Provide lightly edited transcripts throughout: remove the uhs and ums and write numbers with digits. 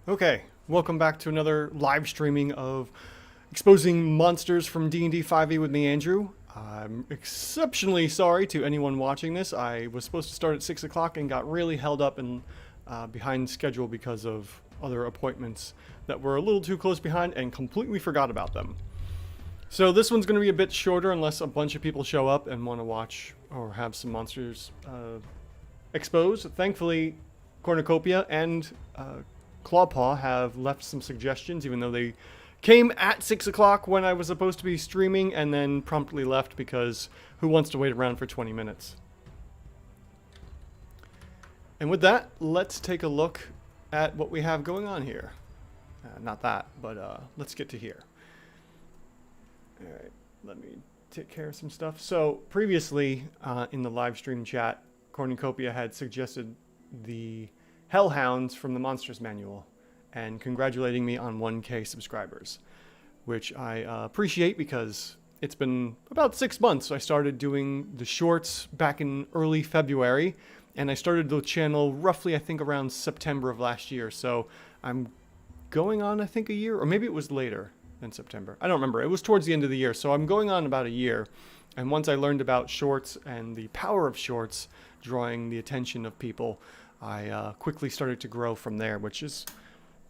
Okay, welcome back to another live streaming of exposing monsters from D&D 5e with me, Andrew. I'm exceptionally sorry to anyone watching this. I was supposed to start at 6 o'clock and got really held up and behind schedule because of other appointments that were a little too close behind and completely forgot about them. So this one's going to be a bit shorter unless a bunch of people show up and want to watch or have some monsters exposed. Thankfully, Cornucopia and Clawpaw have left some suggestions, even though they came at 6 o'clock when I was supposed to be streaming and then promptly left because who wants to wait around for 20 minutes? And with that, let's take a look at what we have going on here. Not that, but let's get to here. Alright, let me take care of some stuff. So, previously in the live stream chat, Cornucopia had suggested the Hellhounds from the Monsters Manual and congratulating me on 1K subscribers, which I appreciate because it's been about 6 months. I started doing the shorts back in early February, and I started the channel roughly, I think, around September of last year. So I'm going on, I think, a year, or maybe it was later than September. I don't remember. It was towards the end of the year, so I'm going on about a year. And once I learned about shorts and the power of shorts drawing the attention of people, I quickly started to grow from there, which is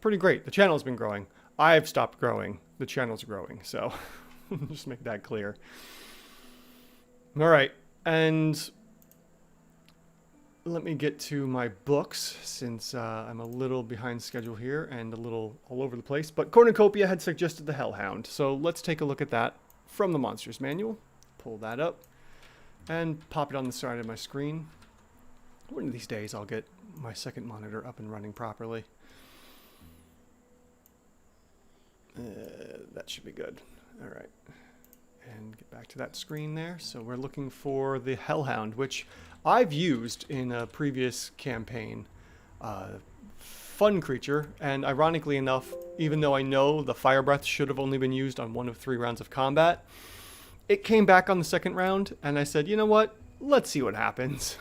pretty great. The channel's been growing. I've stopped growing. The channel's growing, so just make that clear. All right, and let me get to my books since I'm a little behind schedule here and a little all over the place. But Cornucopia had suggested the Hellhound, so let's take a look at that from the Monsters Manual. Pull that up and pop it on the side of my screen. One of these days I'll get my second monitor up and running properly. That should be good. All right. And get back to that screen there. So we're looking for the Hellhound, which I've used in a previous campaign. Fun creature, and ironically enough, even though I know the Fire Breath should have only been used on one of 3 rounds of combat, it came back on the second round, and I said, you know what? Let's see what happens.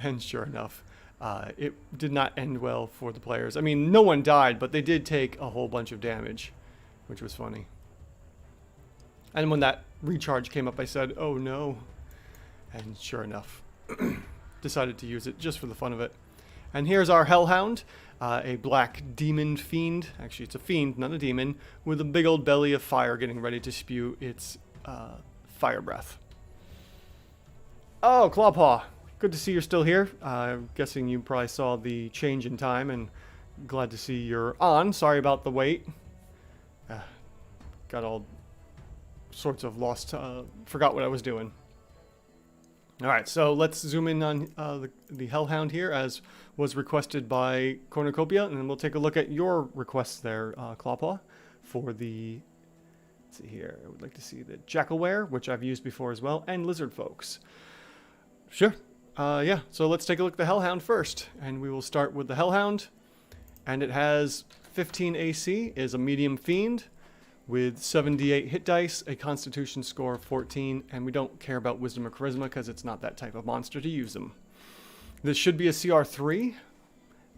And sure enough, it did not end well for the players. I mean, no one died, but they did take a whole bunch of damage, which was funny. And when that recharge came up, I said, oh no. And sure enough, decided to use it just for the fun of it. And here's our Hellhound, a black demon fiend. Actually, it's a fiend, not a demon, with a big old belly of fire getting ready to spew its fire breath. Oh, Clawpaw. Good to see you're still here. I'm guessing you probably saw the change in time, and glad to see you're on. Sorry about the wait. Got all sorts of lost, forgot what I was doing. Alright, so let's zoom in on the Hellhound here, as was requested by Cornucopia, and then we'll take a look at your requests there, Clawpaw, for the, let's see here, I would like to see the Jacklewere, which I've used before as well, and Lizardfolks. Sure. Yeah, so let's take a look at the Hellhound first, and we will start with the Hellhound, and it has 15 AC, is a medium fiend, with 7d8 hit dice, a constitution score of 14, and we don't care about wisdom or charisma because it's not that type of monster to use them. This should be a CR3,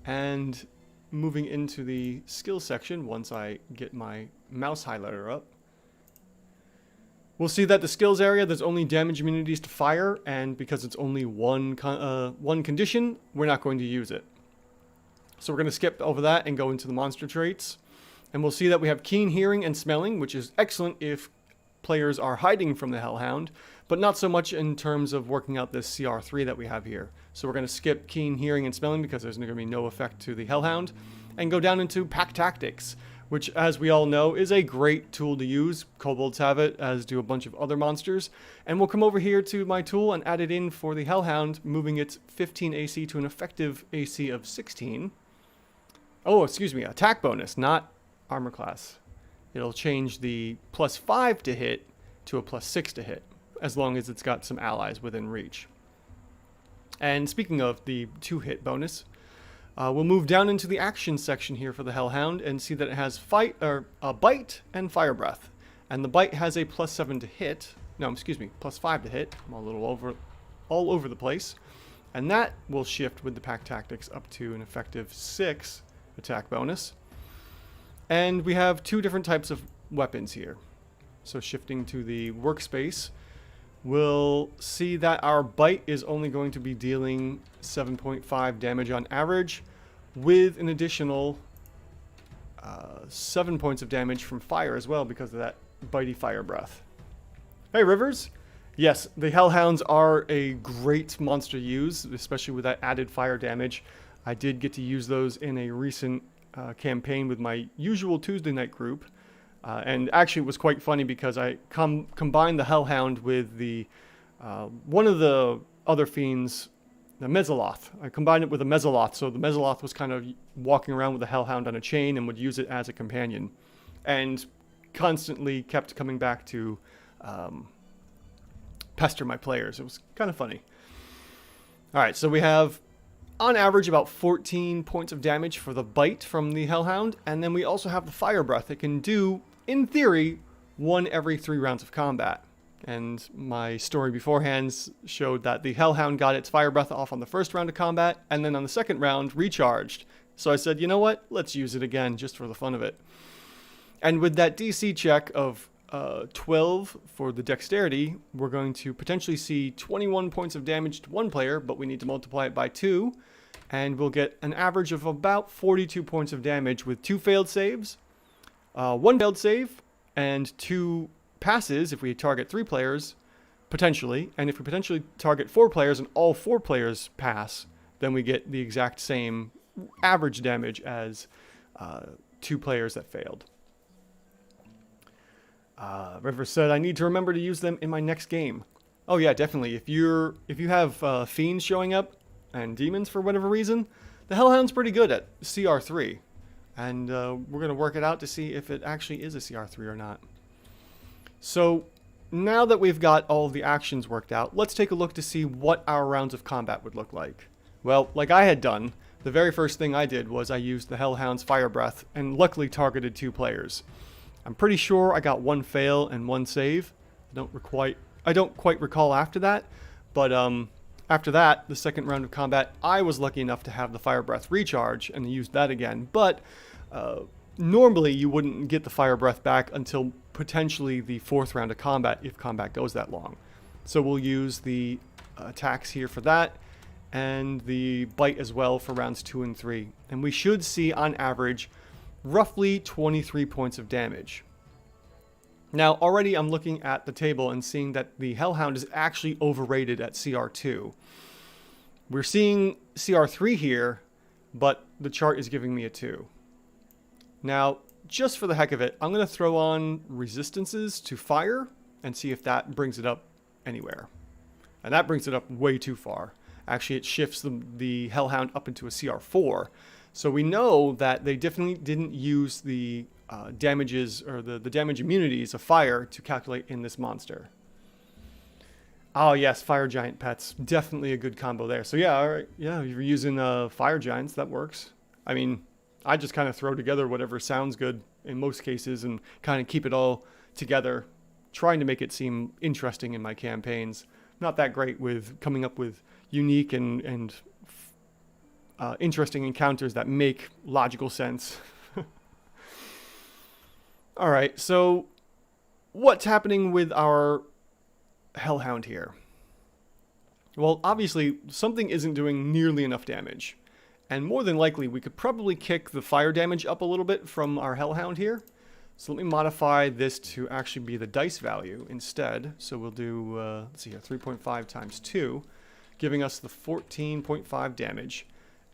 and moving into the skill section, once I get my mouse highlighter up, we'll see that the skills area, there's only damage immunities to fire, and because it's only one condition, we're not going to use it. So we're going to skip over that and go into the monster traits. And we'll see that we have keen hearing and smelling, which is excellent if players are hiding from the Hellhound, but not so much in terms of working out this CR3 that we have here. So we're going to skip keen hearing and smelling because there's going to be no effect to the Hellhound, and go down into pack tactics, which, as we all know, is a great tool to use. Kobolds have it, as do a bunch of other monsters. And we'll come over here to my tool and add it in for the Hellhound, moving its 15 AC to an effective AC of 16. Oh, excuse me, attack bonus, not armor class. It'll change the +5 to hit to a +6 to hit, as long as it's got some allies within reach. And speaking of the 2-hit bonus, we'll move down into the action section here for the Hellhound and see that it has bite and fire breath. And the bite has a +7 to hit. No, excuse me, +5 to hit. I'm a little all over the place. And that will shift with the pack tactics up to an effective 6 attack bonus. And we have two different types of weapons here. So shifting to the workspace, we'll see that our bite is only going to be dealing 7.5 damage on average, with an additional 7 points of damage from fire as well because of that bitey fire breath. Hey, Rivers! Yes, the Hellhounds are a great monster to use, especially with that added fire damage. I did get to use those in a recent campaign with my usual Tuesday night group. And actually it was quite funny because I combined the Hellhound with the one of the other fiends, the Mezzoloth. I combined it with a Mezzoloth, so the Mezzoloth was kind of walking around with the Hellhound on a chain and would use it as a companion. And constantly kept coming back to pester my players. It was kind of funny. Alright, so we have on average about 14 points of damage for the bite from the Hellhound, and then we also have the fire breath. It can do, in theory, 1 every 3 rounds of combat. And my story beforehand showed that the Hellhound got its fire breath off on the first round of combat, and then on the second round recharged. So I said, you know what, let's use it again just for the fun of it. And with that DC check of 12 for the dexterity, we're going to potentially see 21 points of damage to one player, but we need to multiply it by 2, and we'll get an average of about 42 points of damage with 2 failed saves, 1 failed save, and 2 passes if we target 3 players, potentially, and if we potentially target 4 players and all 4 players pass, then we get the exact same average damage as 2 players that failed. River said, I need to remember to use them in my next game. Oh yeah, definitely. If you have fiends showing up and demons for whatever reason, the Hellhound's pretty good at CR3. And we're going to work it out to see if it actually is a CR3 or not. So now that we've got all of the actions worked out, let's take a look to see what our rounds of combat would look like. Well, like I had done, the very first thing I did was I used the Hellhound's Fire Breath and luckily targeted 2 players. I'm pretty sure I got 1 fail and 1 save. I don't quite recall after that, but after that, the second round of combat, I was lucky enough to have the Fire Breath recharge and used that again. But normally you wouldn't get the Fire Breath back until potentially the 4th round of combat if combat goes that long. So we'll use the attacks here for that and the bite as well for rounds 2 and 3. And we should see on average roughly 23 points of damage. Now, already I'm looking at the table and seeing that the Hellhound is actually overrated at CR2. We're seeing CR3 here, but the chart is giving me a 2. Now, just for the heck of it, I'm going to throw on resistances to fire and see if that brings it up anywhere. And that brings it up way too far. Actually, it shifts the Hellhound up into a CR4. So we know that they definitely didn't use the damages or the damage immunities of fire to calculate in this monster. Oh yes, fire giant pets. Definitely a good combo there. So yeah, all right. Yeah, if you're using fire giants, that works. I mean, I just kind of throw together whatever sounds good in most cases and kind of keep it all together, trying to make it seem interesting in my campaigns. Not that great with coming up with unique and interesting encounters that make logical sense. Alright, so what's happening with our Hellhound here? Well, obviously, something isn't doing nearly enough damage. And more than likely, we could probably kick the fire damage up a little bit from our Hellhound here. So let me modify this to actually be the dice value instead. So we'll do, let's see here, 3.5 times 2, giving us the 14.5 damage.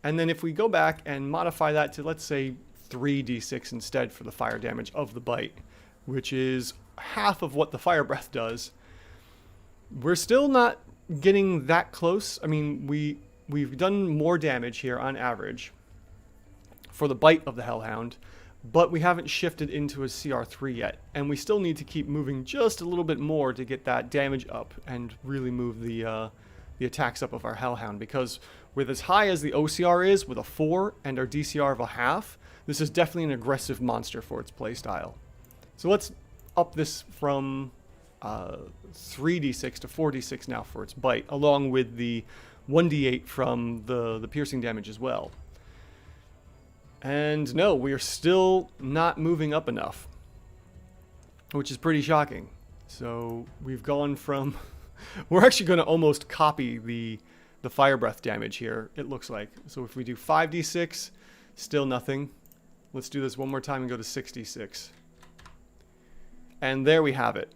And then if we go back and modify that to, let's say, 3d6 instead for the fire damage of the bite, which is half of what the fire breath does, we're still not getting that close. I mean, we've done more damage here on average for the bite of the Hellhound, but we haven't shifted into a CR3 yet, and we still need to keep moving just a little bit more to get that damage up and really move the attacks up of our Hellhound, because with as high as the OCR is, with a 4 and our DCR of a half, this is definitely an aggressive monster for its playstyle. So let's up this from 3d6 to 4d6 now for its bite, along with the 1d8 from the piercing damage as well. And no, we are still not moving up enough, which is pretty shocking. So we've gone from... we're actually going to almost copy the fire breath damage here, it looks like. So if we do 5d6, still nothing. Let's do this one more time and go to 66. And there we have it.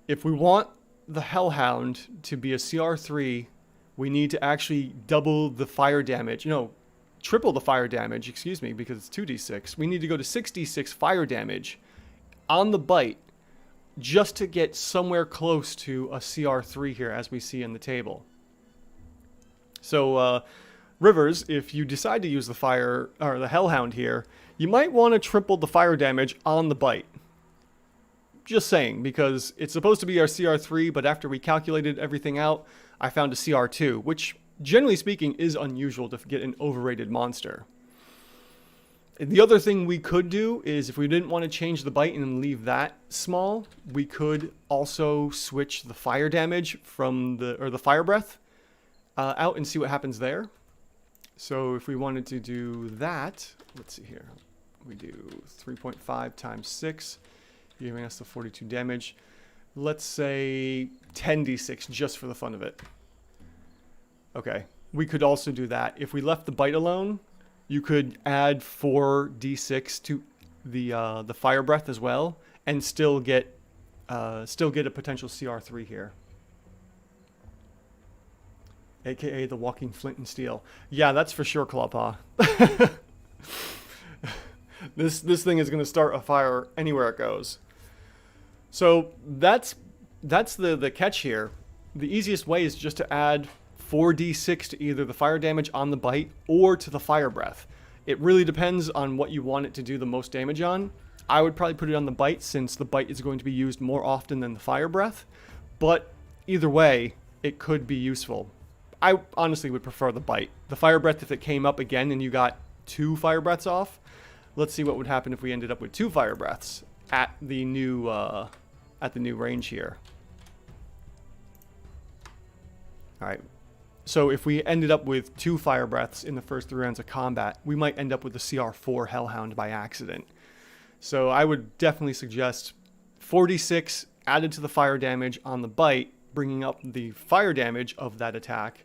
If we want the Hellhound to be a CR3, we need to actually double the fire damage. No, triple the fire damage, excuse me, because it's 2d6. We need to go to 66 fire damage on the bite just to get somewhere close to a CR3 here, as we see in the table. So, Rivers, if you decide to use the fire or the Hellhound here, you might want to triple the fire damage on the bite. Just saying, because it's supposed to be our CR3, but after we calculated everything out, I found a CR2, which, generally speaking, is unusual to get an overrated monster. The other thing we could do is, if we didn't want to change the bite and leave that small, we could also switch the fire damage from the fire breath out and see what happens there. So if we wanted to do that, let's see here. We do 3.5 times 6, giving us the 42 damage. Let's say 10d6 just for the fun of it. Okay, we could also do that. If we left the bite alone, you could add 4d6 to the fire breath as well, and still get a potential CR3 here. AKA the walking flint and steel. Yeah, that's for sure, Clawpaw. This thing is going to start a fire anywhere it goes. So that's the catch here. The easiest way is just to add 4d6 to either the fire damage on the bite or to the fire breath. It really depends on what you want it to do the most damage on. I would probably put it on the bite, since the bite is going to be used more often than the fire breath. But either way, it could be useful. I honestly would prefer the bite. The fire breath, if it came up again and you got 2 fire breaths off, let's see what would happen if we ended up with 2 fire breaths at the new range here. All right. So if we ended up with 2 fire breaths in the first 3 rounds of combat, we might end up with a CR4 Hellhound by accident. So I would definitely suggest 4d6 added to the fire damage on the bite, bringing up the fire damage of that attack.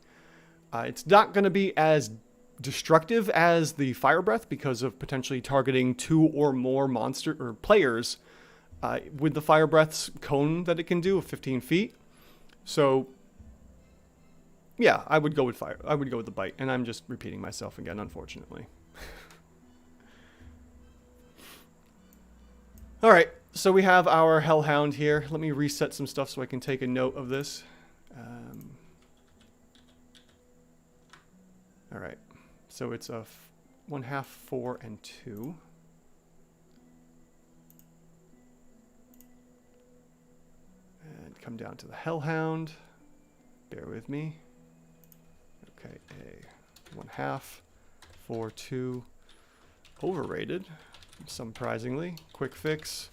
It's not going to be as destructive as the fire breath because of potentially targeting 2 or more monster or players with the fire breath's cone that it can do of 15 feet. So yeah, I would go with fire. I would go with the bite, and I'm just repeating myself again, unfortunately. All right, so we have our Hellhound here. Let me reset some stuff so I can take a note of this. All right, so it's a 1/2, 4, and 2. And come down to the Hellhound. Bear with me. Okay, a 1/2, 4, 2. Overrated, surprisingly. Quick fix.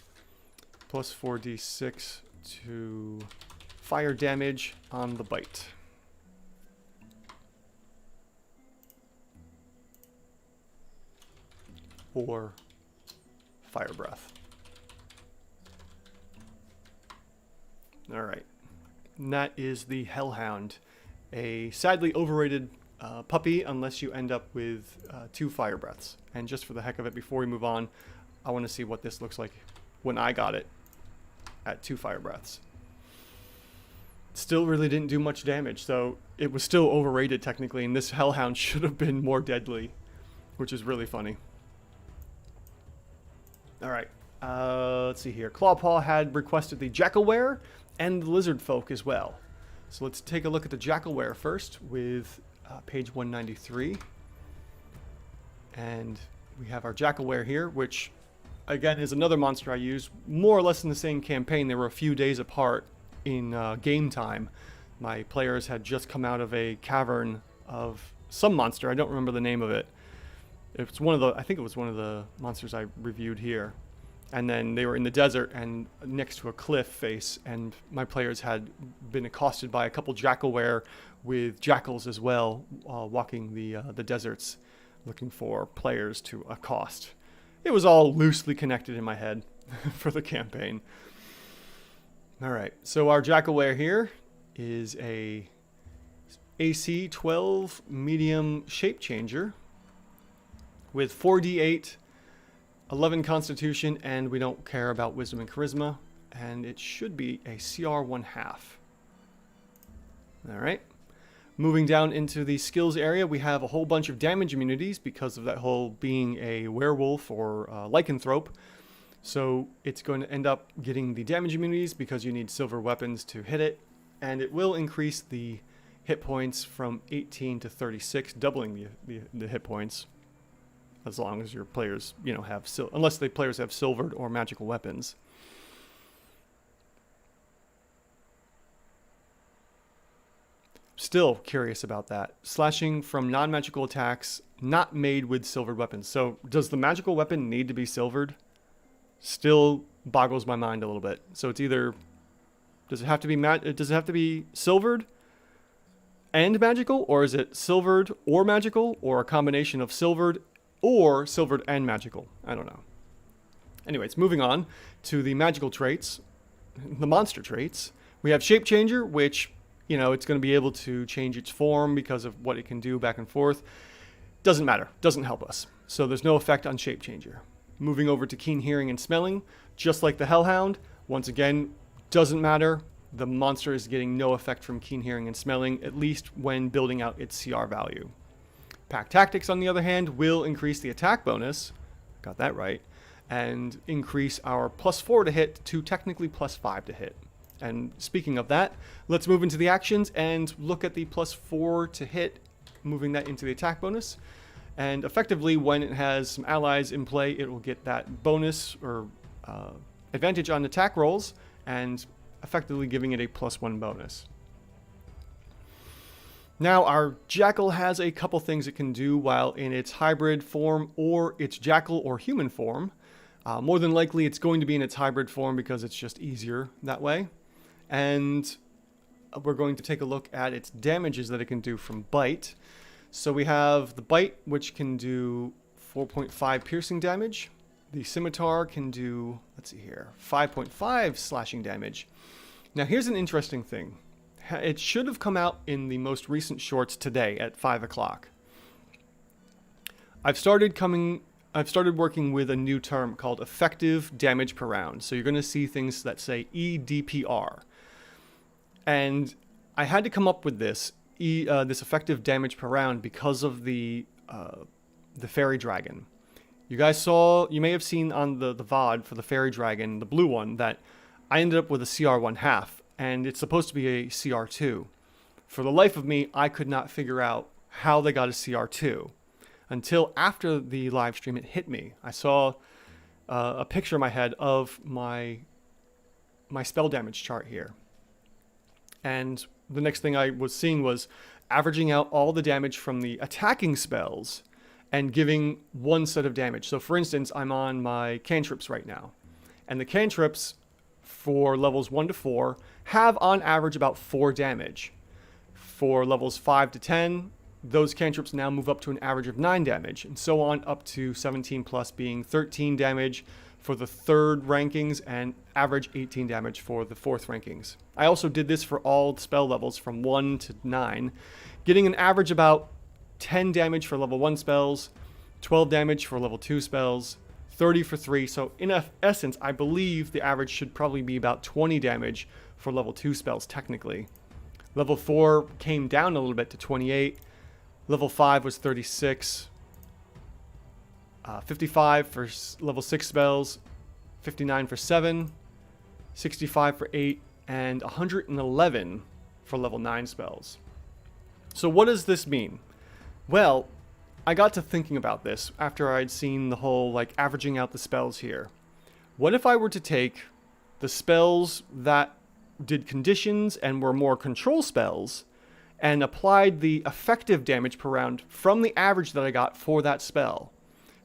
Plus 4d6 to fire damage on the bite. Or fire breath. All right. And that is the Hellhound. A sadly overrated puppy unless you end up with 2 fire breaths. And just for the heck of it, before we move on, I want to see what this looks like when I got it at 2 fire breaths. Still really didn't do much damage, so it was still overrated technically, and this Hellhound should have been more deadly, which is really funny. All right, let's see here. Clawpaw had requested the Jacklewere and the Lizardfolk as well. So let's take a look at the Jacklewere first with page 193. And we have our Jacklewere here, which again is another monster I use more or less in the same campaign. They were a few days apart in game time. My players had just come out of a cavern of some monster. I don't remember the name of it. It's one of the, I think it was one of the monsters I reviewed here. And then they were in the desert and next to a cliff face, and my players had been accosted by a couple Jacklewere with jackals as well, walking the deserts looking for players to accost. It was all loosely connected in my head for the campaign. All right, so our Jacklewere here is a AC 12 medium shape changer with 4d8, 11 constitution, and we don't care about wisdom and charisma, and it should be a CR 1/2. All right. Moving down into the skills area, we have a whole bunch of damage immunities because of that whole being a werewolf or lycanthrope. So it's going to end up getting the damage immunities because you need silver weapons to hit it, and it will increase the hit points from 18 to 36, doubling the hit points, as long as your players, have unless the players have silvered or magical weapons. Still curious about that. Slashing from non-magical attacks not made with silvered weapons. So does the magical weapon need to be silvered? Still boggles my mind a little bit. So it's either, does it have to be silvered and magical, or is it silvered or magical, or a combination of silvered and magical? I don't know. Anyways, moving on to the magical traits, the monster traits. We have Shape Changer, which, it's going to be able to change its form because of what it can do back and forth. Doesn't matter. Doesn't help us. So there's no effect on Shape Changer. Moving over to Keen Hearing and Smelling, just like the Hellhound, once again, doesn't matter. The monster is getting no effect from Keen Hearing and Smelling, at least when building out its CR value. Pack Tactics, on the other hand, will increase the attack bonus, got that right, and increase our +4 to hit to technically +5 to hit. And speaking of that, let's move into the actions and look at the +4 to hit, moving that into the attack bonus. And effectively, when it has some allies in play, it will get that bonus or advantage on attack rolls, and effectively giving it a +1 bonus. Now, our Jackal has a couple things it can do while in its hybrid form or its Jackal or human form. More than likely, it's going to be in its hybrid form because it's just easier that way. And we're going to take a look at its damages that it can do from Bite. So we have the Bite, which can do 4.5 piercing damage. The Scimitar can do, 5.5 slashing damage. Now here's an interesting thing. It should have come out in the most recent shorts today at 5 o'clock. I've started working with a new term called effective damage per round. So you're going to see things that say EDPR. And I had to come up with this effective damage per round because of the fairy dragon. You may have seen on the VOD for the fairy dragon, the blue one, that I ended up with a CR 1/2, and it's supposed to be a CR 2. For the life of me, I could not figure out how they got a CR 2 until after the live stream. It hit me. I saw a picture in my head of my spell damage chart here. And the next thing I was seeing was averaging out all the damage from the attacking spells and giving one set of damage. So for instance, I'm on my cantrips right now. And the cantrips for levels 1 to 4 have on average about 4 damage. For levels 5 to 10, those cantrips now move up to an average of 9 damage, and so on up to 17 plus being 13 damage for the third rankings and average 18 damage for the fourth rankings. I also did this for all spell levels from 1 to 9, getting an average about 10 damage for level 1 spells, 12 damage for level 2 spells, 30 for 3. So in essence, I believe the average should probably be about 20 damage for level 2 spells technically. Level 4 came down a little bit to 28. Level 5 was 36. 55 for level 6 spells, 59 for 7, 65 for 8, and 111 for level 9 spells. So what does this mean? Well, I got to thinking about this after I'd seen the whole averaging out the spells here. What if I were to take the spells that did conditions and were more control spells and applied the effective damage per round from the average that I got for that spell?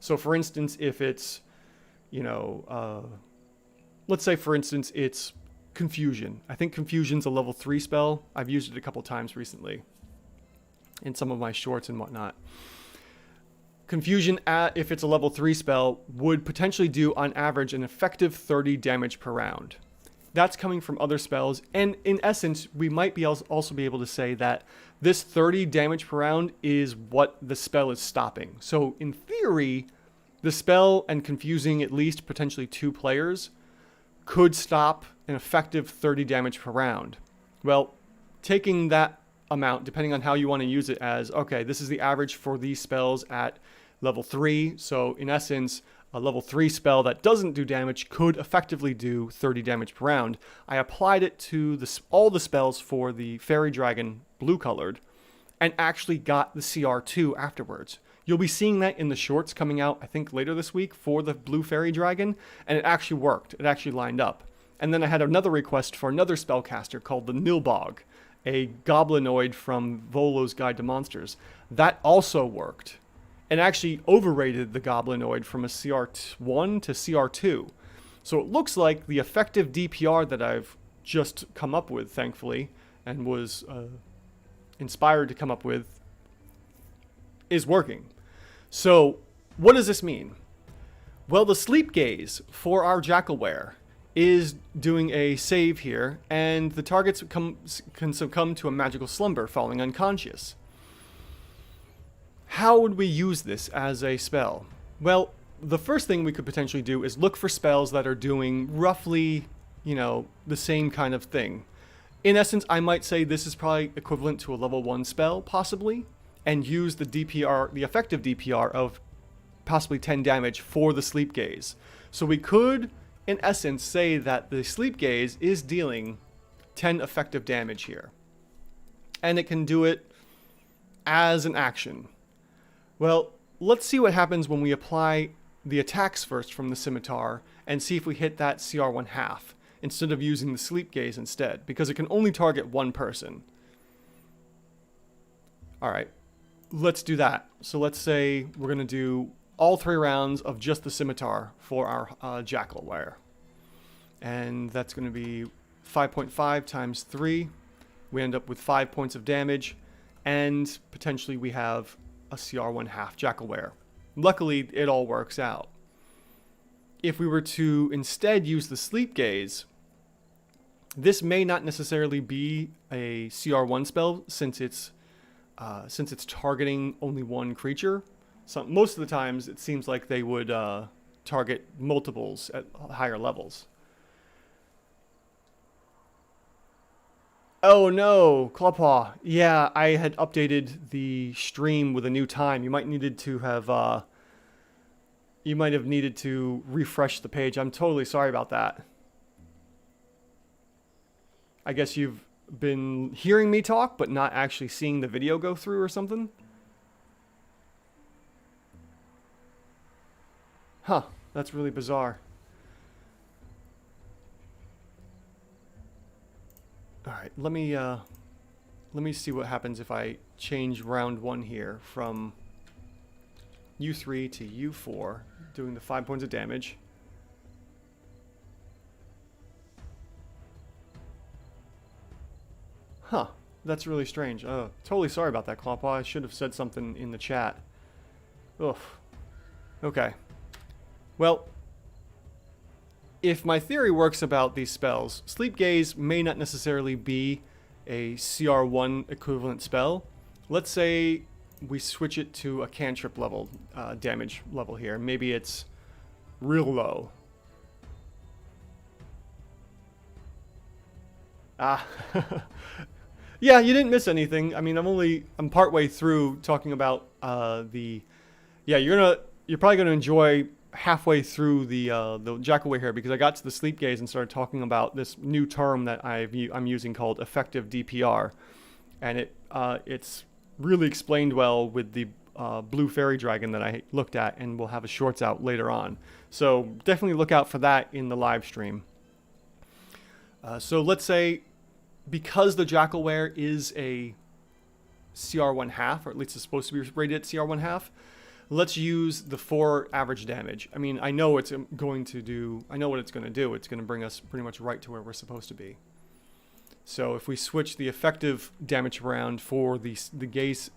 So for instance, if it's, let's say for instance, it's Confusion. I think Confusion's a level 3 spell. I've used it a couple times recently in some of my shorts and whatnot. Confusion, if it's a level 3 spell, would potentially do on average an effective 30 damage per round. That's coming from other spells, and in essence, we might be also be able to say that this 30 damage per round is what the spell is stopping. So in theory, the spell and confusing at least potentially 2 players could stop an effective 30 damage per round. Well, taking that amount, depending on how you want to use it as, okay, this is the average for these spells at level 3. So in essence, a level 3 spell that doesn't do damage could effectively do 30 damage per round. I applied it to all the spells for the Fairy Dragon blue colored and actually got the CR2 afterwards. You'll be seeing that in the shorts coming out, I think, later this week for the blue Fairy Dragon, and it actually worked. It actually lined up. And then I had another request for another spellcaster called the Nilbog, a goblinoid from Volo's Guide to Monsters. That also worked, and actually overrated the goblinoid from a CR1 to CR2. So it looks like the effective DPR that I've just come up with, thankfully, and was inspired to come up with, is working. So what does this mean? Well, the Sleep Gaze for our Jacklewere is doing a save here, and the targets can succumb to a magical slumber, falling unconscious. How would we use this as a spell? Well, the first thing we could potentially do is look for spells that are doing roughly, the same kind of thing. In essence, I might say this is probably equivalent to a level 1 spell, possibly, and use the DPR, the effective DPR of possibly 10 damage for the Sleep Gaze. So we could, in essence, say that the Sleep Gaze is dealing 10 effective damage here. And it can do it as an action. Well, let's see what happens when we apply the attacks first from the scimitar and see if we hit that CR1 half instead of using the Sleep Gaze instead, because it can only target one person. All right, let's do that. So let's say we're going to do all 3 rounds of just the scimitar for our Jacklewere. And that's going to be 5.5 times 3. We end up with 5 points of damage, and potentially we have a CR1 half Jacklewere. Luckily, it all works out. If we were to instead use the Sleep Gaze, this may not necessarily be a CR1 spell since it's targeting only one creature. So most of the times, it seems like they would target multiples at higher levels. Oh no, Clawpaw. Yeah, I had updated the stream with a new time. You might have needed to refresh the page. I'm totally sorry about that. I guess you've been hearing me talk, but not actually seeing the video go through or something. Huh, that's really bizarre. All right, let me see what happens if I change round 1 here from U3 to U4, doing the 5 points of damage. Huh, that's really strange. Oh, totally sorry about that, Clawpaw. I should have said something in the chat. Oof. Okay. Well, if my theory works about these spells, Sleep Gaze may not necessarily be a CR1 equivalent spell. Let's say we switch it to a cantrip level, damage level here. Maybe it's real low. Ah, yeah, you didn't miss anything. I mean, I'm partway through talking about yeah, you're probably gonna enjoy halfway through the Jacklewere here, because I got to the Sleep Gaze and started talking about this new term that I'm using called effective DPR, and it's really explained well with the blue Fairy Dragon that I looked at, and we'll have a shorts out later on. So definitely look out for that in the live stream. So let's say, because the Jacklewere is a CR1 half, or at least it's supposed to be rated at CR1 half, let's use the 4 average damage. I mean, I know what it's going to do. It's going to bring us pretty much right to where we're supposed to be. So if we switch the effective damage around for the Sleep Gaze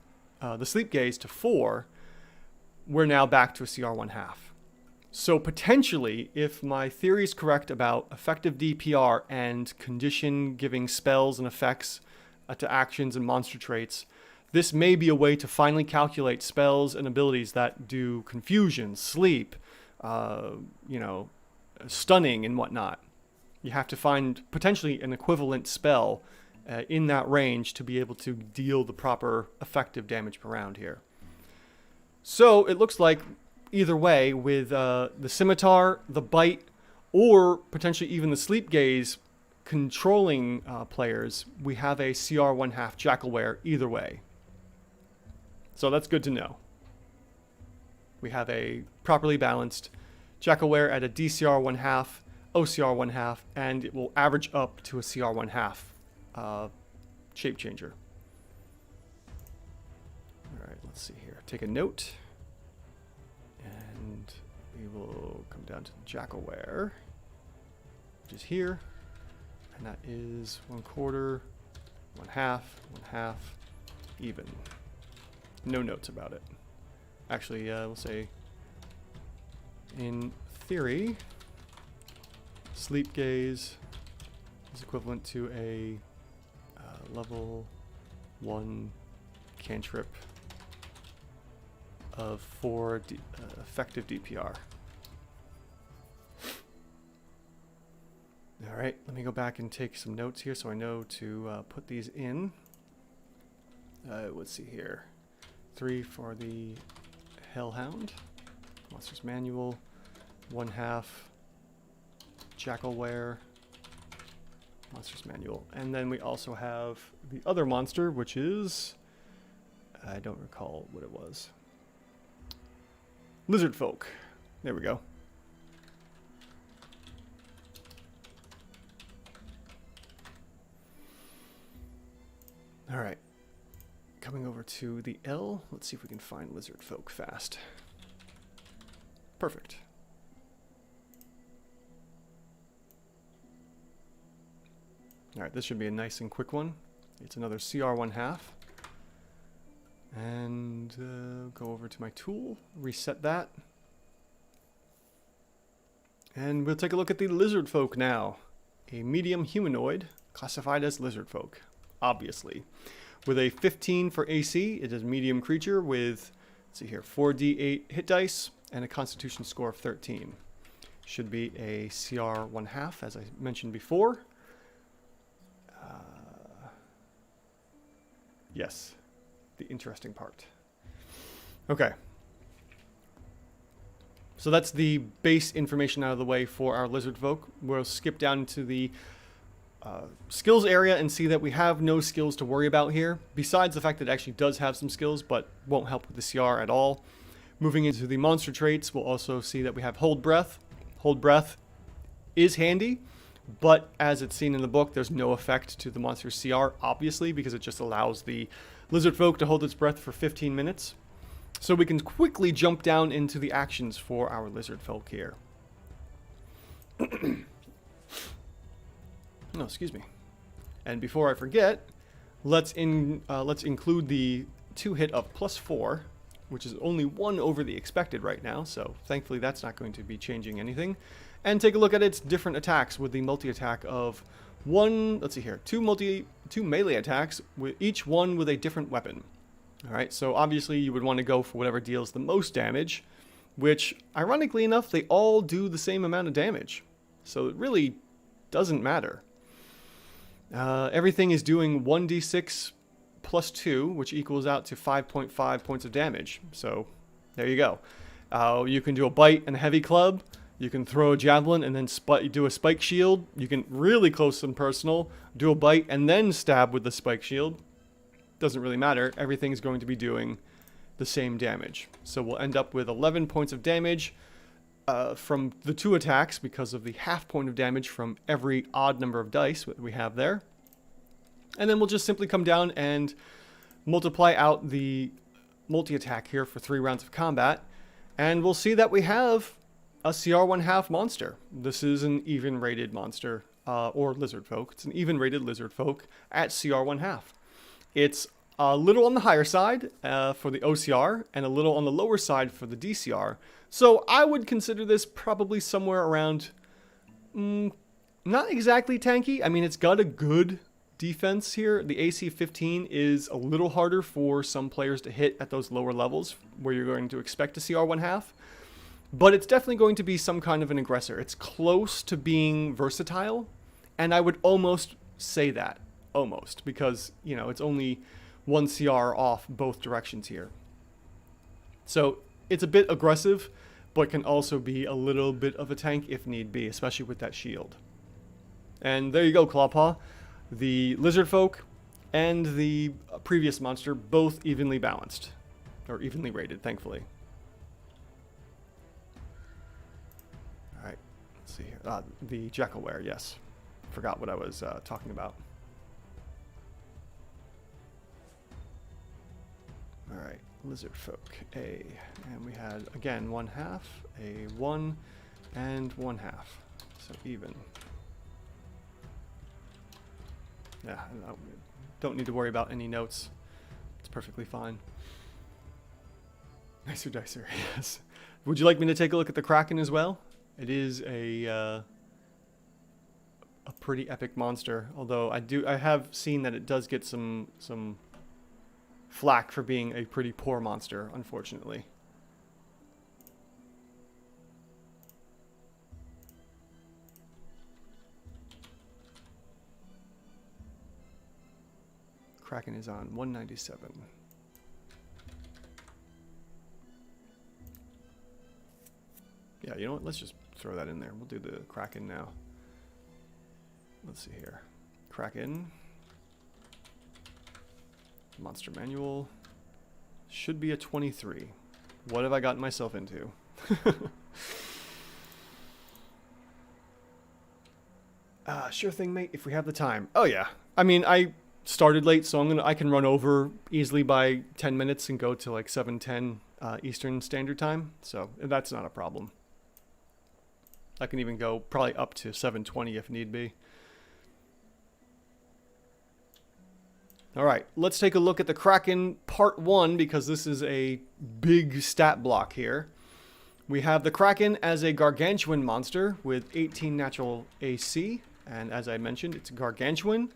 to 4, we're now back to a CR 1/2. So potentially, if my theory is correct about effective DPR and condition giving spells and effects to actions and monster traits, this may be a way to finally calculate spells and abilities that do confusion, sleep, stunning and whatnot. You have to find potentially an equivalent spell in that range to be able to deal the proper effective damage per round here. So it looks like either way, with the scimitar, the bite, or potentially even the sleep gaze controlling players, we have a CR 1/2 Jacklewere either way. So that's good to know. We have a properly balanced Jacklewere at a DCR 1/2, OCR 1/2, and it will average up to a CR 1/2 shape changer. All right, let's see here. Take a note. And we will come down to the Jacklewere, which is here. And that is 1/4, 1/2, 1/2, even. No notes about it. Actually, we'll say, in theory, sleep gaze is equivalent to a level 1 cantrip of 4 effective DPR. All right, let me go back and take some notes here so I know to put these in. Let's see here. 3 for the Hellhound, Monsters Manual, 1/2 Jacklewere, Monsters Manual. And then we also have the other monster, which is, I don't recall what it was. Lizardfolk. There we go. All right. Coming over to the L. Let's see if we can find Lizardfolk fast. Perfect. All right, this should be a nice and quick one. It's another CR 1/2. And go over to my tool, reset that. And we'll take a look at the Lizardfolk now. A medium humanoid, classified as Lizardfolk, obviously. With a 15 for AC, it is a medium creature with, let's see here, 4d8 hit dice and a constitution score of 13. Should be a CR 1/2, as I mentioned before. Yes. The interesting part. Okay. So that's the base information out of the way for our Lizardfolk. We'll skip down to the skills area and see that we have no skills to worry about here, besides the fact that it actually does have some skills, but won't help with the CR at all. Moving into the monster traits, we'll also see that we have Hold Breath. Hold Breath is handy, but as it's seen in the book, there's no effect to the monster's CR, obviously, because it just allows the Lizardfolk to hold its breath for 15 minutes. So we can quickly jump down into the actions for our Lizardfolk here. No, excuse me. And before I forget, let's include the 2-hit of +4, which is only 1 over the expected right now, so thankfully that's not going to be changing anything. And take a look at its different attacks with the multi-attack of 1, let's see here, 2 melee attacks, with each one with a different weapon. Alright, so obviously you would want to go for whatever deals the most damage, which, ironically enough, they all do the same amount of damage. So it really doesn't matter. Everything is doing 1d6 plus 2, which equals out to 5.5 points of damage. So there you go. You can do a bite and a heavy club. You can throw a javelin and then do a spike shield. You can really close and personal, do a bite and then stab with the spike shield. Doesn't really matter. Everything's going to be doing the same damage. So we'll end up with 11 points of damage from the 2 attacks because of the half point of damage from every odd number of dice that we have there. And then we'll just simply come down and multiply out the multi-attack here for 3 rounds of combat. And we'll see that we have a CR 1/2 monster. This is an even rated monster, or Lizardfolk. It's an even rated Lizardfolk at CR 1/2. It's a little on the higher side for the OCR and a little on the lower side for the DCR. So I would consider this probably somewhere around, not exactly tanky. I mean, it's got a good defense here. The AC 15 is a little harder for some players to hit at those lower levels where you're going to expect to see R1/2. But it's definitely going to be some kind of an aggressor. It's close to being versatile, and I would almost say that. Almost, because, you know, it's only 1 CR off both directions here. So it's a bit aggressive, but can also be a little bit of a tank if need be, especially with that shield. And there you go, Clawpaw. The Lizardfolk and the previous monster, both evenly balanced. Or evenly rated, thankfully. Alright, let's see here. The Jacklewere, yes. Forgot what I was talking about. Alright, Lizardfolk, A. And we had, again, 1/2, a 1, and 1/2. So even. Yeah, don't need to worry about any notes. It's perfectly fine. Nicer Dicer, yes. Would you like me to take a look at the Kraken as well? It is a pretty epic monster. Although I have seen that it does get some flack for being a pretty poor monster, unfortunately. Kraken is on 197. Yeah, you know what? Let's just throw that in there. We'll do the Kraken now. Let's see here. Kraken. Monster manual. Should be a 23. What have I gotten myself into? Sure thing, mate, if we have the time. Oh, yeah. I mean, I started late, so I can run over easily by 10 minutes and go to like 7:10 Eastern Standard Time. So that's not a problem. I can even go probably up to 7:20 if need be. All right, let's take a look at the Kraken Part 1 because this is a big stat block here. We have the Kraken as a gargantuan monster with 18 natural AC. And as I mentioned, it's gargantuan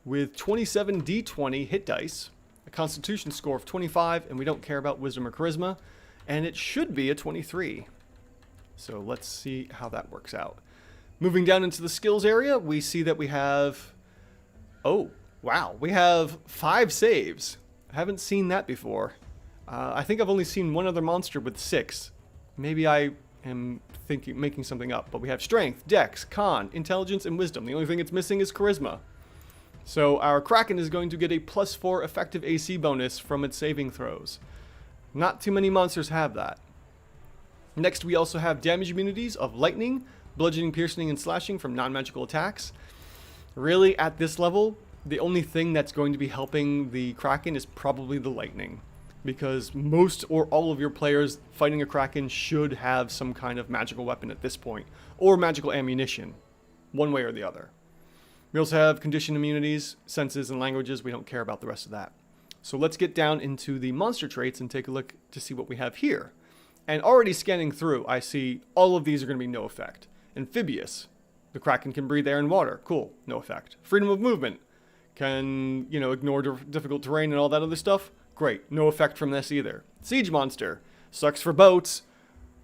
with 27 D20 hit dice, a constitution score of 25, and we don't care about wisdom or charisma. And it should be a 23. So let's see how that works out. Moving down into the skills area, we see that we have... Oh, wow. We have 5 saves. I haven't seen that before. I think I've only seen one other monster with 6. Maybe I am making something up. But we have strength, dex, con, intelligence, and wisdom. The only thing it's missing is charisma. So our Kraken is going to get a +4 effective AC bonus from its saving throws. Not too many monsters have that. Next, we also have damage immunities of lightning, bludgeoning, piercing, and slashing from non-magical attacks. Really, at this level, the only thing that's going to be helping the Kraken is probably the lightning. Because most or all of your players fighting a Kraken should have some kind of magical weapon at this point. Or magical ammunition. One way or the other. We also have condition immunities, senses, and languages. We don't care about the rest of that. So let's get down into the monster traits and take a look to see what we have here. And already scanning through, I see all of these are going to be no effect. Amphibious. The Kraken can breathe air and water. Cool. No effect. Freedom of movement. Can, ignore difficult terrain and all that other stuff. Great. No effect from this either. Siege monster. Sucks for boats.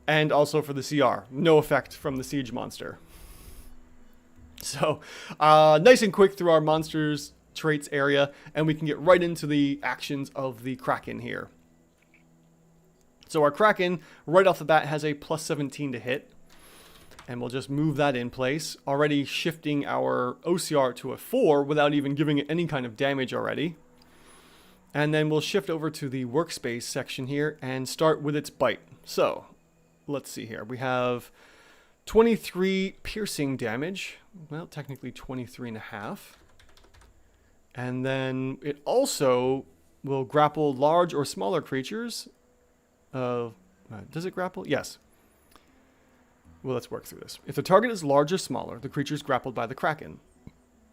And also for the CR. No effect from the siege monster. So, nice and quick through our monsters traits area. And we can get right into the actions of the Kraken here. So our Kraken, right off the bat, has a +17 to hit. And we'll just move that in place. Already shifting our OCR to a 4 without even giving it any kind of damage already. And then we'll shift over to the workspace section here and start with its bite. So, let's see here. We have 23 piercing damage. Well, technically 23.5. And then it also will grapple large or smaller creatures. Does it grapple? Yes. Well, let's work through this. If the target is large or smaller, the creature is grappled by the Kraken.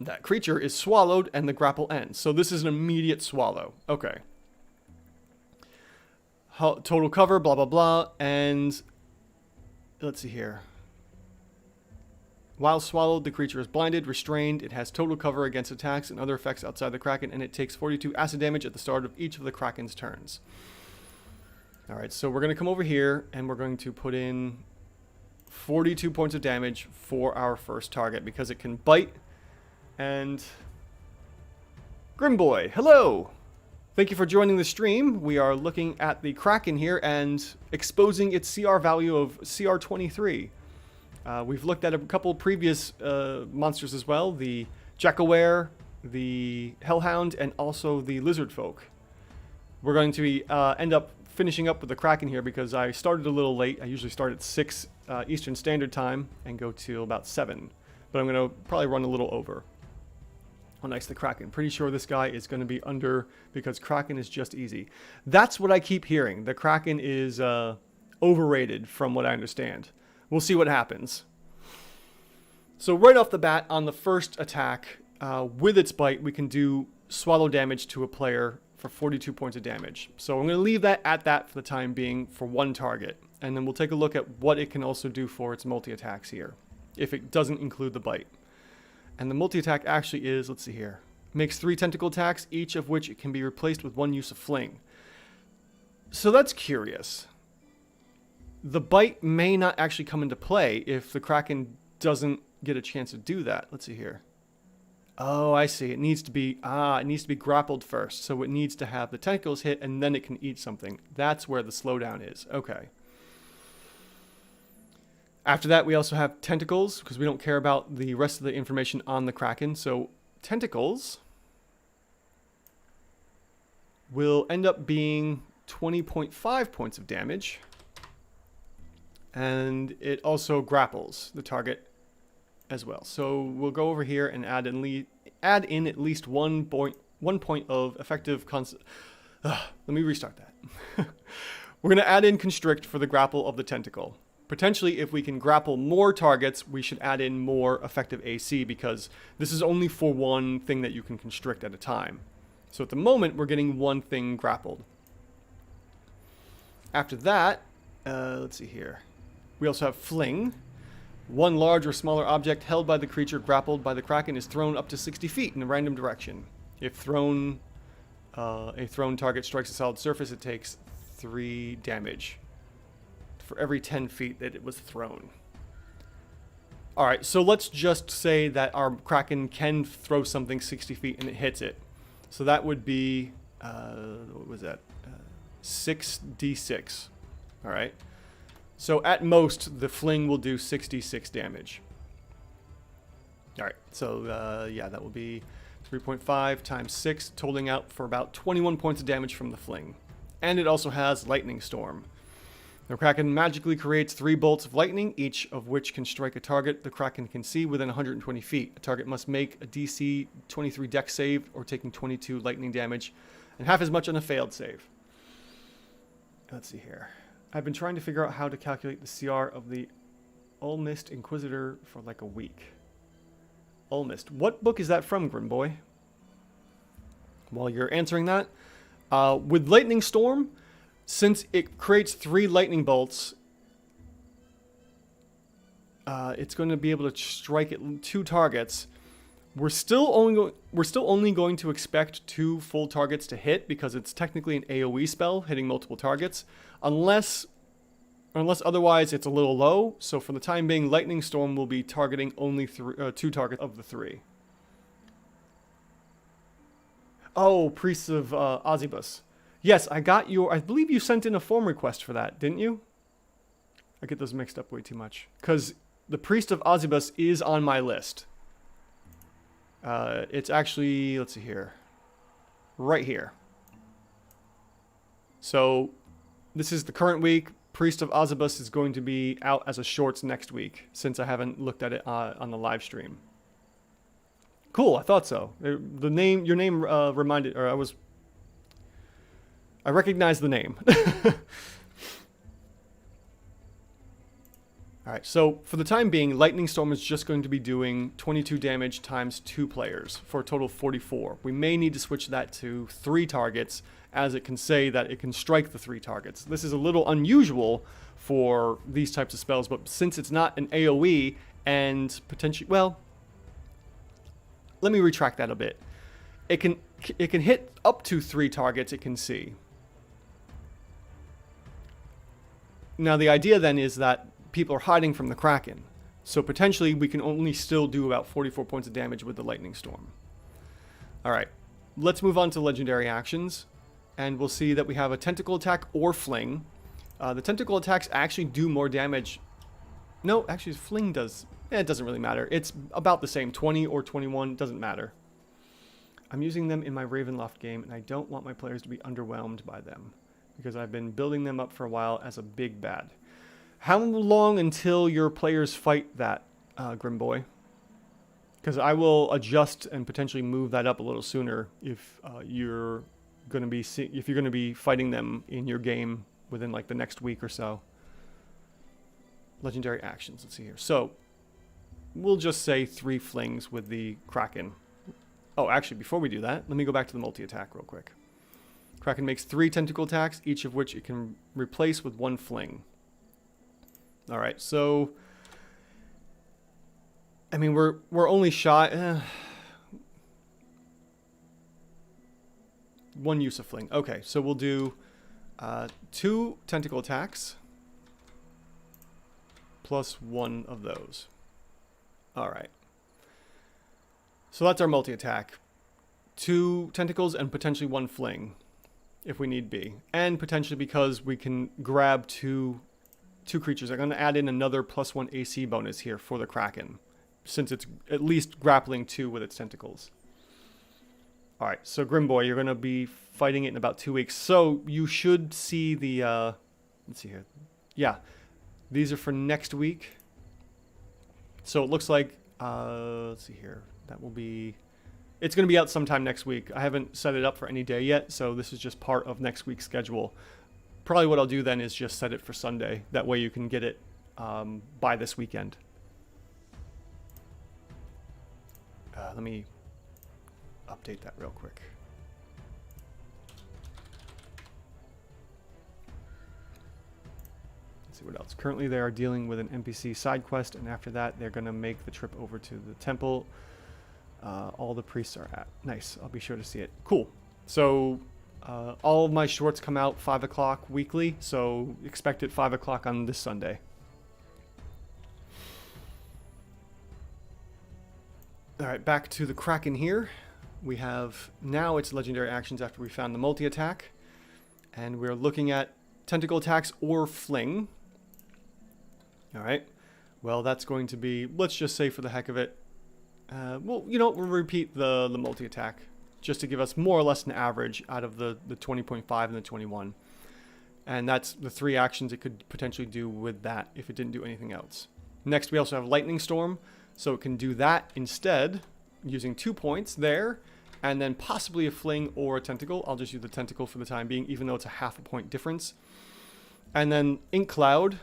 That creature is swallowed and the grapple ends. So this is an immediate swallow. Okay. Total cover, blah, blah, blah. And let's see here. While swallowed, the creature is blinded, restrained. It has total cover against attacks and other effects outside the Kraken, and it takes 42 acid damage at the start of each of the Kraken's turns. All right, so we're going to come over here, and we're going to put in 42 points of damage for our first target because it can bite. And Grimboy, hello! Thank you for joining the stream. We are looking at the Kraken here and exposing its CR value of CR 23. We've looked at a couple previous monsters as well, the Jacklewere, the Hellhound, and also the Lizardfolk. We're going to end up finishing up with the Kraken here because I started a little late. I usually start at 6 Eastern Standard Time and go till about 7. But I'm going to probably run a little over. Oh, nice, the Kraken. Pretty sure this guy is going to be under because Kraken is just easy. That's what I keep hearing. The Kraken is overrated from what I understand. We'll see what happens. So right off the bat, on the first attack, with its bite, we can do swallow damage to a player for 42 points of damage. So I'm going to leave that at that for the time being for one target. And then we'll take a look at what it can also do for its multi-attacks here, if it doesn't include the bite. And the multi-attack actually is, let's see here, makes 3 tentacle attacks, each of which it can be replaced with 1 use of fling. So that's curious. The bite may not actually come into play if the Kraken doesn't get a chance to do that. Let's see here. Oh, I see. It needs to be grappled first. So it needs to have the tentacles hit and then it can eat something. That's where the slowdown is. Okay. After that, we also have tentacles, because we don't care about the rest of the information on the Kraken. So tentacles will end up being 20.5 points of damage. And it also grapples the target as well. So we'll go over here and add in at least 1 point of effective let me restart that. We're going to add in constrict for the grapple of the tentacle. Potentially, if we can grapple more targets, we should add in more effective AC because this is only for one thing that you can constrict at a time. So at the moment, we're getting one thing grappled. After that, let's see here. We also have fling. One large or smaller object held by the creature grappled by the Kraken is thrown up to 60 feet in a random direction. If thrown, a thrown target strikes a solid surface, it takes 3 damage for every 10 feet that it was thrown. Alright, so let's just say that our Kraken can throw something 60 feet and it hits it. So that would be, what was that? 6d6. Alright. So at most, the fling will do 66 damage. Alright, so yeah, that will be 3.5 times 6, totaling out for about 21 points of damage from the fling. And it also has Lightning Storm. The Kraken magically creates 3 bolts of lightning, each of which can strike a target the Kraken can see within 120 feet. A target must make a DC 23 dex save or taking 22 lightning damage, and half as much on a failed save. Let's see here. I've been trying to figure out how to calculate the CR of the Ulmist Inquisitor for like a week. Ulmist. What book is that from, Grimboy? While you're answering that, with Lightning Storm, since it creates 3 lightning bolts, it's going to be able to strike at 2 targets. We're still only going to expect 2 full targets to hit because it's technically an AoE spell hitting multiple targets, unless otherwise it's a little low. So for the time being, Lightning Storm will be targeting only 2 targets of the 3. Oh, Priests of Ozibus. Yes, I believe you sent in a form request for that, didn't you? I get those mixed up way too much. Because the Priest of Ozibus is on my list. It's actually, let's see here. Right here. So, this is the current week. Priest of Ozibus is going to be out as a shorts next week, since I haven't looked at it on the live stream. Cool, I thought so. Your name reminded, or I recognized the name. All right, so for the time being, Lightning Storm is just going to be doing 22 damage times 2 players for a total of 44. We may need to switch that to 3 targets, as it can say that it can strike the 3 targets. This is a little unusual for these types of spells, but since it's not an AoE and potentially, well, let me retract that a bit. It can hit up to 3 targets it can see. Now the idea then is that people are hiding from the Kraken. So potentially we can only still do about 44 points of damage with the Lightning Storm. Alright, let's move on to legendary actions. And we'll see that we have a tentacle attack or fling. The tentacle attacks actually do more damage. No, actually fling does. It doesn't really matter. It's about the same. 20 or 21, doesn't matter. I'm using them in my Ravenloft game, and I don't want my players to be underwhelmed by them, because I've been building them up for a while as a big bad. How long until your players fight that, Grimboy? Because I will adjust and potentially move that up a little sooner if you're going to be fighting them in your game within like the next week or so. Legendary actions. Let's see here. So we'll just say 3 flings with the Kraken. Oh, actually, before we do that, let me go back to the multi-attack real quick. Kraken makes 3 tentacle attacks, each of which it can replace with 1 fling. Alright, so I mean we're only shy 1 use of fling. Okay, so we'll do 2 tentacle attacks plus 1 of those. Alright. So that's our multi-attack. 2 tentacles and potentially 1 fling if we need be. And potentially because we can grab two creatures. I'm going to add in another +1 AC bonus here for the Kraken, since it's at least grappling 2 with its tentacles. Alright, so Grimboy, you're going to be fighting it in about 2 weeks. So you should see the, let's see here. Yeah, these are for next week. So it looks like, let's see here. That will be, it's going to be out sometime next week. I haven't set it up for any day yet, so this is just part of next week's schedule. Probably what I'll do then is just set it for Sunday. That way you can get it by this weekend. Let me update that real quick. Let's see what else. Currently they are dealing with an NPC side quest, and after that they're going to make the trip over to the temple. All the priests are at. Nice. I'll be sure to see it. Cool. So all of my shorts come out 5 o'clock weekly, so expect it 5 o'clock on this Sunday. Alright, back to the Kraken here. We have now its legendary actions after we found the multi-attack. And we're looking at tentacle attacks or fling. Alright, well that's going to be, let's just say for the heck of it, well, you know, we'll repeat the multi-attack, just to give us more or less an average out of the 20.5 and the 21. And that's the 3 actions it could potentially do with that if it didn't do anything else. Next, we also have Lightning Storm, so it can do that instead, using 2 points there, and then possibly a fling or a tentacle. I'll just use the tentacle for the time being, even though it's a half a point difference. And then Ink Cloud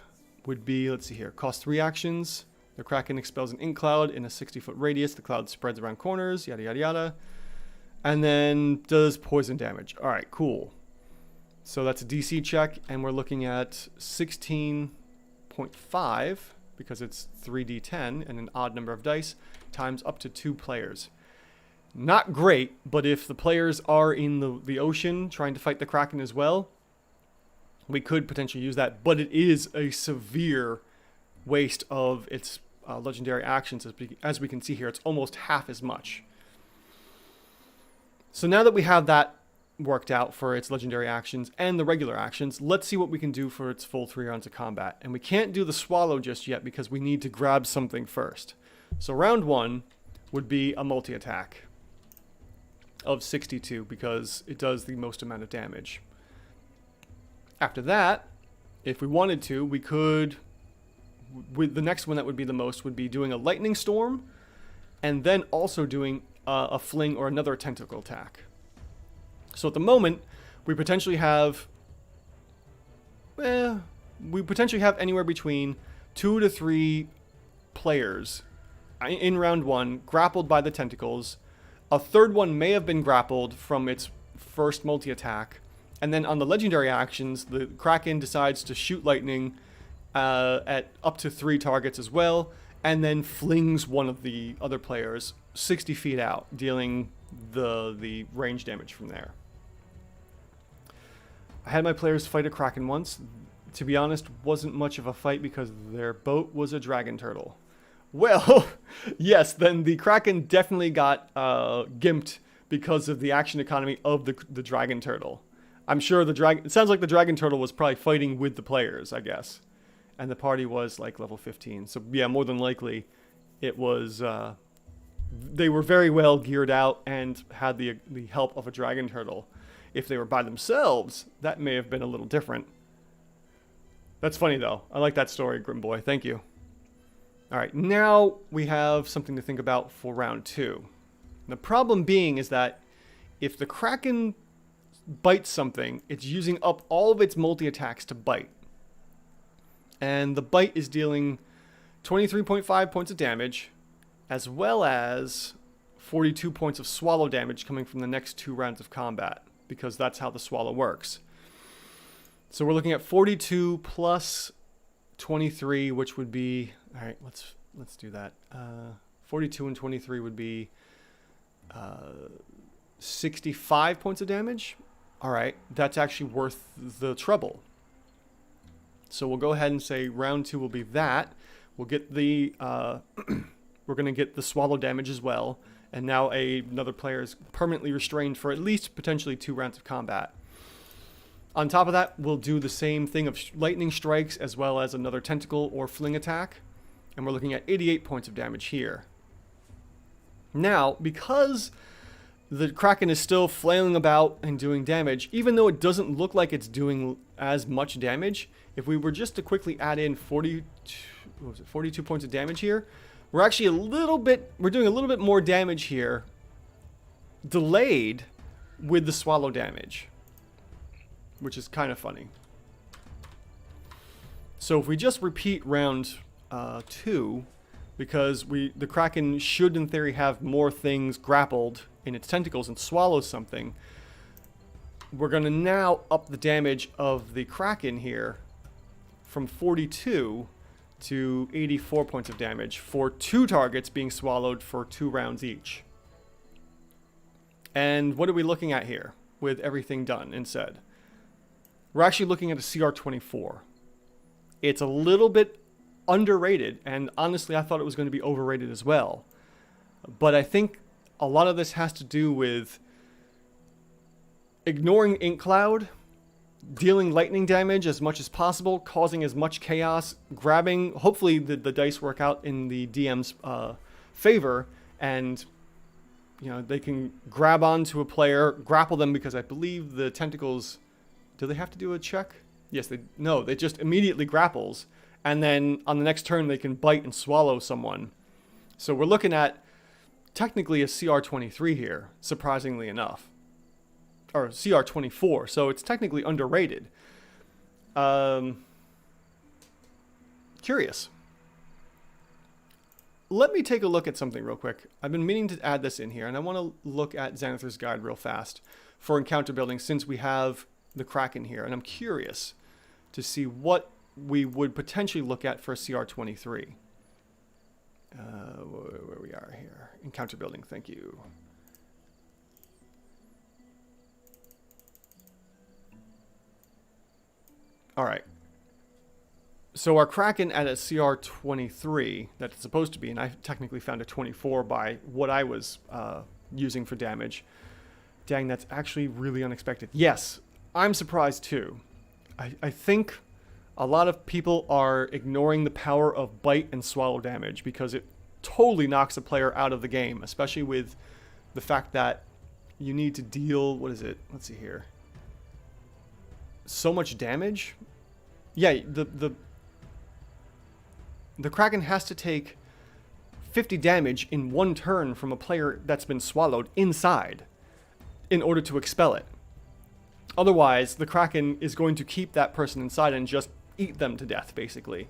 would be, let's see here, cost 3 actions. The Kraken expels an ink cloud in a 60-foot radius. The cloud spreads around corners, yada, yada, yada. And then does poison damage. All right, cool. So that's a DC check, and we're looking at 16.5, because it's 3d10 and an odd number of dice, times up to 2 players. Not great, but if the players are in the ocean trying to fight the Kraken as well, we could potentially use that. But it is a severe waste of its legendary actions. As we can see here, it's almost half as much. So now that we have that worked out for its legendary actions and the regular actions, let's see what we can do for its full 3 rounds of combat. And we can't do the swallow just yet because we need to grab something first. So round 1 would be a multi-attack of 62 because it does the most amount of damage. After that, if we wanted to, we could, with the next one that would be the most would be doing a lightning storm and then also doing a fling or another tentacle attack. So at the moment, we potentially have anywhere between 2 to 3 players in round 1 grappled by the tentacles. A third one may have been grappled from its first multi-attack. And then on the legendary actions, the Kraken decides to shoot lightning at up to 3 targets as well, and then flings one of the other players 60 feet out, dealing the range damage from there. I had my players fight a Kraken once. To be honest, wasn't much of a fight because their boat was a dragon turtle. Well, yes, then the Kraken definitely got gimped because of the action economy of the dragon turtle. I'm sure it sounds like the dragon turtle was probably fighting with the players, I guess. And the party was like level 15. So yeah, more than likely it was, they were very well geared out and had the help of a dragon turtle. If they were by themselves, that may have been a little different. That's funny though. I like that story, Grimboy. Thank you. All right, now we have something to think about for round 2. The problem being is that if the Kraken bites something, it's using up all of its multi-attacks to bite. And the bite is dealing 23.5 points of damage, as well as 42 points of swallow damage coming from the next 2 rounds of combat, because that's how the swallow works. So we're looking at 42 plus 23, which would be, all right, let's do that. 42 and 23 would be 65 points of damage. All right, that's actually worth the trouble. So we'll go ahead and say round 2 will be that. We'll get the we're going to get the swallow damage as well, and now another player is permanently restrained for at least potentially 2 rounds of combat. On top of that, we'll do the same thing of lightning strikes as well as another tentacle or fling attack, and we're looking at 88 points of damage here. Now, because the Kraken is still flailing about and doing damage, even though it doesn't look like it's doing as much damage, if we were just to quickly add in 42 points of damage here, we're actually we're doing a little bit more damage here, delayed with the swallow damage, which is kind of funny. So if we just repeat round 2, because the Kraken should in theory have more things grappled in its tentacles and swallow something, we're going to now up the damage of the Kraken here from 42 to 84 points of damage for 2 targets being swallowed for 2 rounds each. And what are we looking at here with everything done and said? We're actually looking at a CR 24. It's a little bit underrated, and honestly I thought it was going to be overrated as well. But I think a lot of this has to do with ignoring Ink Cloud, dealing lightning damage as much as possible, causing as much chaos, grabbing, hopefully the dice work out in the DM's favor, and you know, they can grab onto a player, grapple them, because I believe the tentacles, do they have to do a check? Yes, they just immediately grapples, and then on the next turn they can bite and swallow someone. So we're looking at technically a CR 23 here, surprisingly enough. Or CR 24, so it's technically underrated. Curious. Let me take a look at something real quick. I've been meaning to add this in here, and I want to look at Xanathar's Guide real fast for encounter building, since we have the Kraken here, and I'm curious to see what we would potentially look at for a CR 23. Where we are here. Encounter building, thank you. All right. So our Kraken at a CR 23, that it's supposed to be, and I technically found a 24 by what I was using for damage. Dang, that's actually really unexpected. Yes, I'm surprised too. I think a lot of people are ignoring the power of bite and swallow damage because it totally knocks a player out of the game, especially with the fact that you need to deal, what is it? Let's see here. So much damage. Yeah, the Kraken has to take 50 damage in 1 turn from a player that's been swallowed inside in order to expel it. Otherwise, the Kraken is going to keep that person inside and just eat them to death, basically.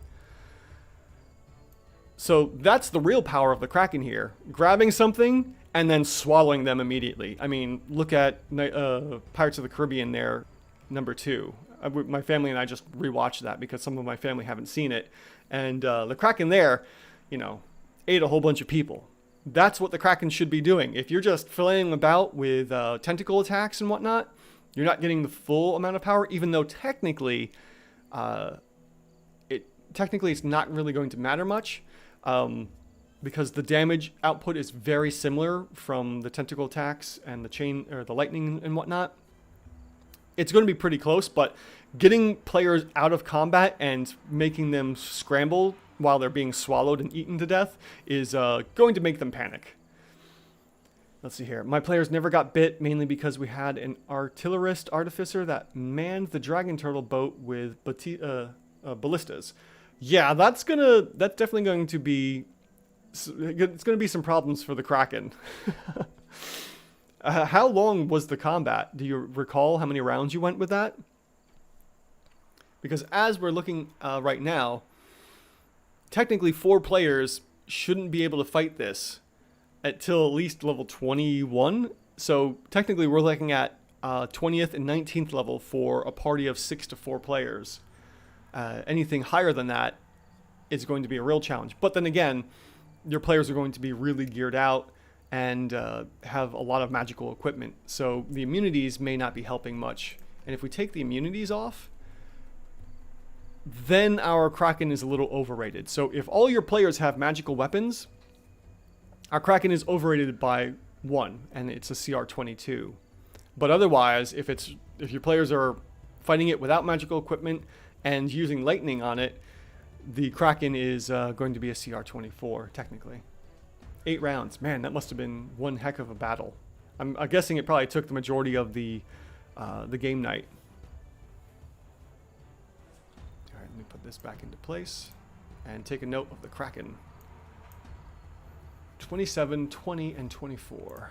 So that's the real power of the Kraken here. Grabbing something and then swallowing them immediately. I mean, look at Pirates of the Caribbean there, #2. My family and I just rewatched that because some of my family haven't seen it. And the Kraken there, you know, ate a whole bunch of people. That's what the Kraken should be doing. If you're just filleting about with tentacle attacks and whatnot, you're not getting the full amount of power, even though technically it's not really going to matter much. Because the damage output is very similar from the tentacle attacks and the chain or the lightning and whatnot. It's going to be pretty close, but getting players out of combat and making them scramble while they're being swallowed and eaten to death is going to make them panic. Let's see here. My players never got bit, mainly because we had an artillerist artificer that manned the dragon turtle boat with ballistas. Yeah, that's definitely going to be, it's going to be some problems for the Kraken. How long was the combat? Do you recall how many rounds you went with that? Because as we're looking right now, technically 4 players shouldn't be able to fight this until at least level 21. So technically we're looking at 20th and 19th level for a party of 6 to 4 players. Anything higher than that is going to be a real challenge. But then again, your players are going to be really geared out and have a lot of magical equipment. So the immunities may not be helping much. And if we take the immunities off, then our Kraken is a little overrated. So if all your players have magical weapons, our Kraken is overrated by 1, and it's a CR 22. But otherwise, if your players are fighting it without magical equipment and using lightning on it, the Kraken is going to be a CR 24, technically. 8 rounds. Man, that must have been one heck of a battle. I'm guessing it probably took the majority of the game night. All right, let me put this back into place and take a note of the Kraken. 27, 20, and 24.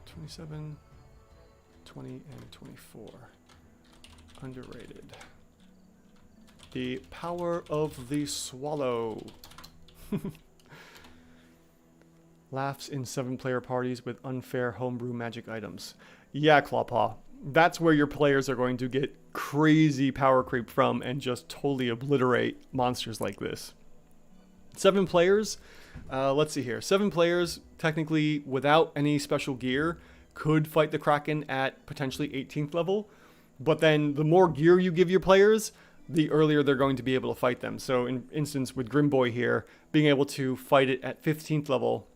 27, 20, and 24. Underrated. The power of the swallow. Laughs in 7-player parties with unfair homebrew magic items. Yeah, Clawpaw. That's where your players are going to get crazy power creep from and just totally obliterate monsters like this. 7 players. Let's see here. 7 players, technically without any special gear, could fight the Kraken at potentially 18th level. But then the more gear you give your players, the earlier they're going to be able to fight them. So in instance with Grimboy here, being able to fight it at 15th level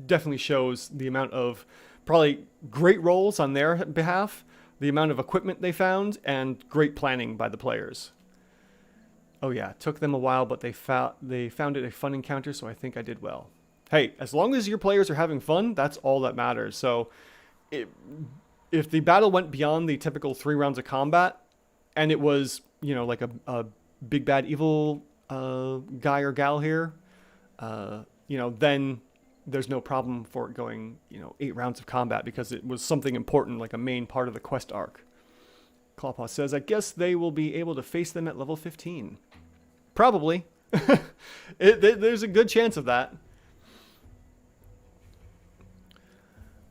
definitely shows the amount of probably great rolls on their behalf, the amount of equipment they found, and great planning by the players. Oh yeah, it took them a while, but they found it a fun encounter, so I think I did well. Hey, as long as your players are having fun, that's all that matters. So if the battle went beyond the typical 3 rounds of combat, and it was, you know, like a big bad evil guy or gal here, you know, then there's no problem for it going, you know, 8 rounds of combat because it was something important, like a main part of the quest arc. Clawpaw says, I guess they will be able to face them at level 15. Probably. There's a good chance of that.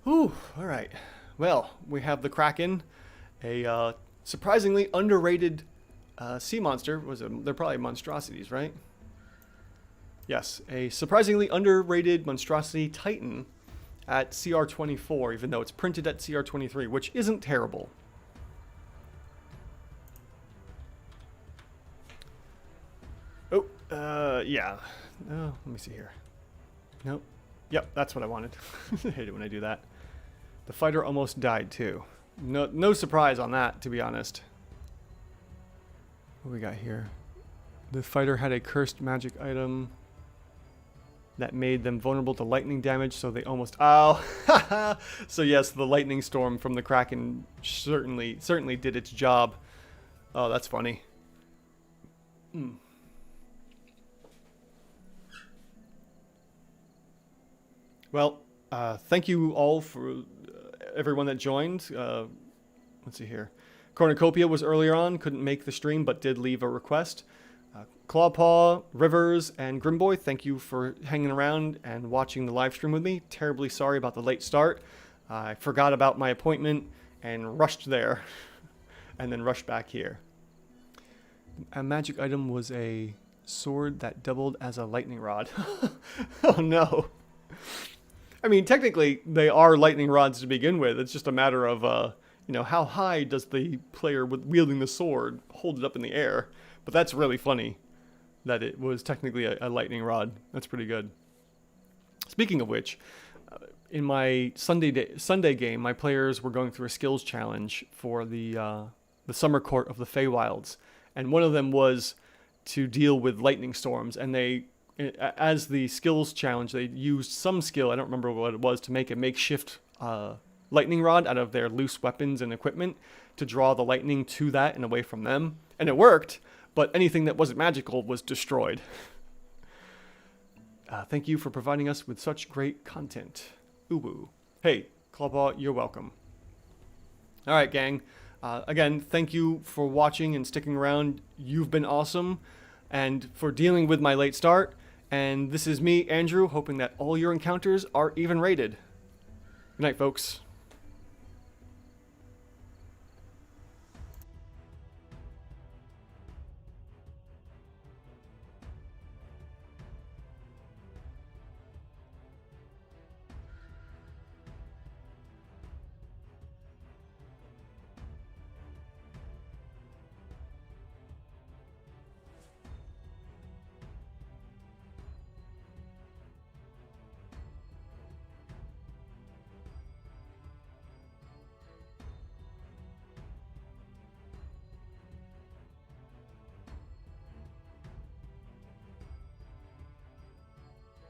Whew, all right. Well, we have the Kraken, a surprisingly underrated sea monster. They're probably monstrosities, right? Yes, a surprisingly underrated monstrosity titan at CR 24, even though it's printed at CR 23, which isn't terrible. Oh, yeah. Oh, let me see here. Nope. Yep, that's what I wanted. I hate it when I do that. The fighter almost died too. No surprise on that, to be honest. What we got here? The fighter had a cursed magic item that made them vulnerable to lightning damage, so they almost... Oh! So yes, the lightning storm from the Kraken certainly did its job. Oh, that's funny. Well, thank you all for everyone that joined. Let's see here. Cornucopia was earlier on, couldn't make the stream, but did leave a request. Clawpaw, Rivers, and Grimboy, thank you for hanging around and watching the live stream with me. Terribly sorry about the late start. I forgot about my appointment and rushed there, and then rushed back here. A magic item was a sword that doubled as a lightning rod. Oh no. I mean, technically, they are lightning rods to begin with. It's just a matter of, you know, how high does the player wielding the sword hold it up in the air? But that's really funny that it was technically a lightning rod. That's pretty good. Speaking of which, in my Sunday game, my players were going through a skills challenge for the Summer Court of the Feywilds, and one of them was to deal with lightning storms. And they, as the skills challenge, they used some skill, I don't remember what it was, to make a makeshift lightning rod out of their loose weapons and equipment to draw the lightning to that and away from them. And it worked, but anything that wasn't magical was destroyed. Thank you for providing us with such great content. Uwu. Hey, Clawpaw, you're welcome. All right, gang. Again, thank you for watching and sticking around. You've been awesome, and for dealing with my late start. And this is me, Andrew, hoping that all your encounters are even rated. Good night, folks.